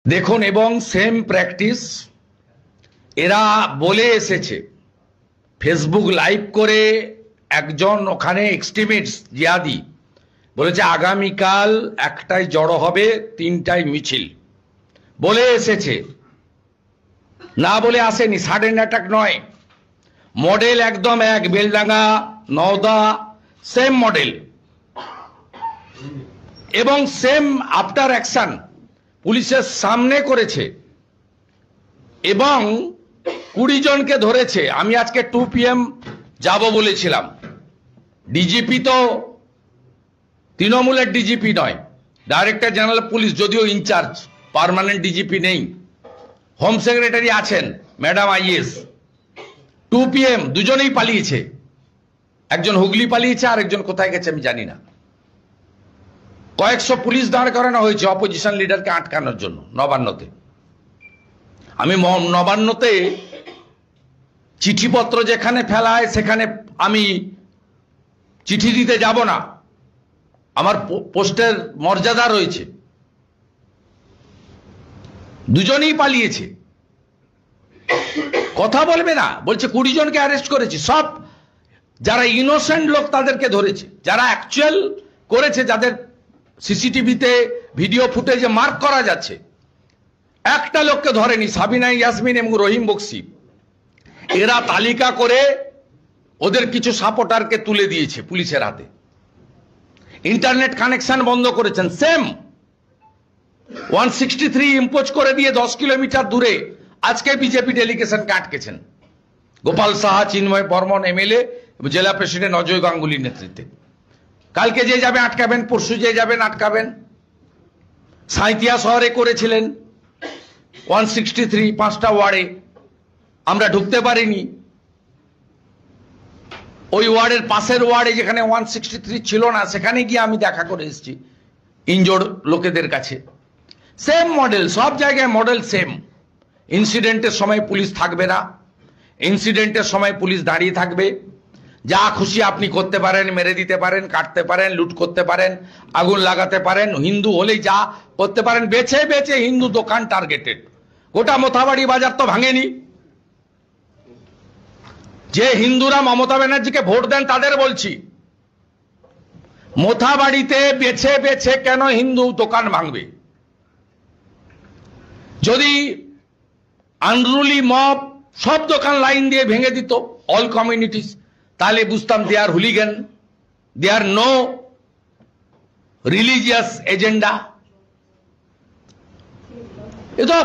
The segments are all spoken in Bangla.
দেখুন এবং সেম প্র্যাকটিস এরা বলে এসেছে ফেসবুক লাইভ করে একজন ওখানে এক্সট্রিমিস্ট জিহাদি বলেছে আগামীকাল একটাই জড়ো হবে তিনটাই মিছিল বলে এসেছে না বলে আসেনি সাডেন অ্যাটাক নয় মডেল একদম এক বেলডাঙ্গা নওদা সেম মডেল এবং সেম আফটার অ্যাকশন পুলিশের সামনে করেছে এবং 20 জনকে ধরেছে। আমি আজকে 2 PM যাব বলেছিলাম। ডিজিপি তো তৃণমূলের ডিজিপি নয়, ডাইরেক্টর জেনারেল পুলিশ, যদিও ইনচার্জ পার্মানেন্ট ডিজিপি নেই, হোম সেক্রেটারি আছেন ম্যাডাম IAS। 2 PM দুজনেই পালিয়েছে, একজন হুগলি পালিয়েছে আর একজন কোথায় গেছে আমি জানি না। কয়েকশো পুলিশ দাঁড় করানো হয়েছে অপোজিশন লিডারকে আটকানোর জন্য নবান্নতে। আমি নবান্নতে চিঠিপত্র যেখানে ফেলা হয় সেখানে আমি চিঠি দিতে যাব না, আমার পোস্টের মর্যাদা রয়েছে। দুজনেই পালিয়েছে, কথা বলবে না, বলছে 20 জনকে অ্যারেস্ট করেছি। সব যারা ইনোসেন্ট লোক তাদেরকে ধরেছে, যারা অ্যাকচুয়াল করেছে, যাদের সিসিটিভিতে ভিডিও ফুটেজে মার্ক করা যাচ্ছে, একটা লোককে ধরেনি, সাবিনা ইয়াসমিন এবং রহিম বক্সি। এরা তালিকা করে ওদের কিছু সাপোর্টারকে তুলে দিয়েছে পুলিশের হাতে। ইন্টারনেট কানেকশন বন্ধ করেছেন, সেম 163 ইম্পোজ করে দিয়ে 10 কিলোমিটার দূরে আজকে বিজেপি ডেলিগেশনকে আটকেছেন। গোপাল সাহা, চিন্ময় বর্মন MLA, জেলা প্রেসিডেন্ট অজয় গাঙ্গুলির নেতৃত্বে। কালকে যে যাবে আটকাবেন, পরশু যে যাবেন আটকাবেন। সাঁইতিয়া শহরে করেছিলেন 163, 5টা ওয়ার্ডে আমরা ঢুকতে পারিনি। ওই ওয়ার্ডের পাশের ওয়ার্ডে যেখানে 163 ছিল না সেখানে গিয়ে আমি দেখা করে এসেছি ইনজোর্ড লোকেদের কাছে। সেম মডেল, সব জায়গায় মডেল সেম। ইনসিডেন্টের সময় পুলিশ থাকবে না, ইনসিডেন্টের সময় পুলিশ দাঁড়িয়ে থাকবে। যা খুশি আপনি করতে পারেন, মেরে দিতে পারেন, কাটতে পারেন, লুট করতে পারেন, আগুন লাগাতে পারেন, হিন্দু হলেই যা করতে পারেন। বেছে বেছে হিন্দু দোকান টার্গেটেড। গোটা মোথাবাড়ি বাজার তো ভাঙেনি। যে হিন্দুরা মমতা ব্যানার্জিকে ভোট দেন তাদের বলছি, মোথাবাড়িতে বেছে বেছে কেন হিন্দু দোকান ভাঙবে? যদি আনরুলি মব সব দোকান লাইন দিয়ে ভেঙে দিত, অল কমিউনিটিস, তাহলে বুঝতাম দে আর হুলিগান, দে আর নো রিলিজিয়াস এজেন্ডা। এ তো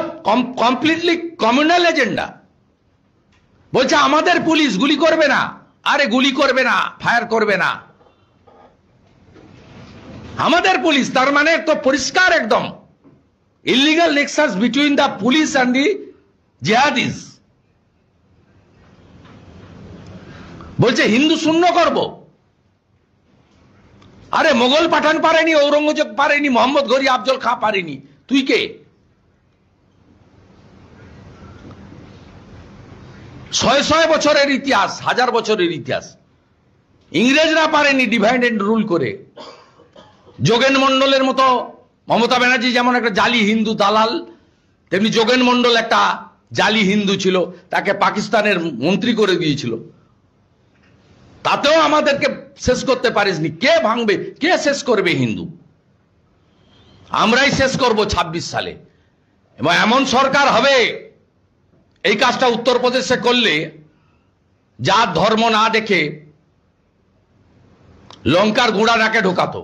কমপ্লিটলি কমিউনাল এজেন্ডা। বলছে আমাদের পুলিশ গুলি করবে না। আরে গুলি করবে না, ফায়ার করবে না, আমাদের পুলিশ। তার মানে তো পরিষ্কার একদম illegal nexus between the police and the jihadis. বলছে হিন্দু শূন্য করব। আরে মোগল পাঠান পারেনি, ঔরঙ্গজেব পারেনি, মোহাম্মদ ঘুরি আফজল খাঁ পারেনি, তুই কে? শয়ে বছরের ইতিহাস, 1000 বছরের ইতিহাস। ইংরেজরা পারেনি ডিভাইড এন্ড রুল করে। যোগেন মন্ডলের মতো মমতা ব্যানার্জি যেমন একটা জালি হিন্দু দালাল, তেমনি যোগেন মন্ডল একটা জালি হিন্দু ছিল, তাকে পাকিস্তানের মন্ত্রী করে দিয়েছিল। তাতেও আমাদেরকে শেষ করতে পারিসনি। কে ভাঙবে, কে শেষ করবে হিন্দু? আমরাই শেষ করব 26 সালে। এবং এমন সরকার হবে, এই কাজটা উত্তরপ্রদেশে করলে জাত ধর্ম না দেখে লঙ্কার গুঁড়া নাকে ঢোকাতো।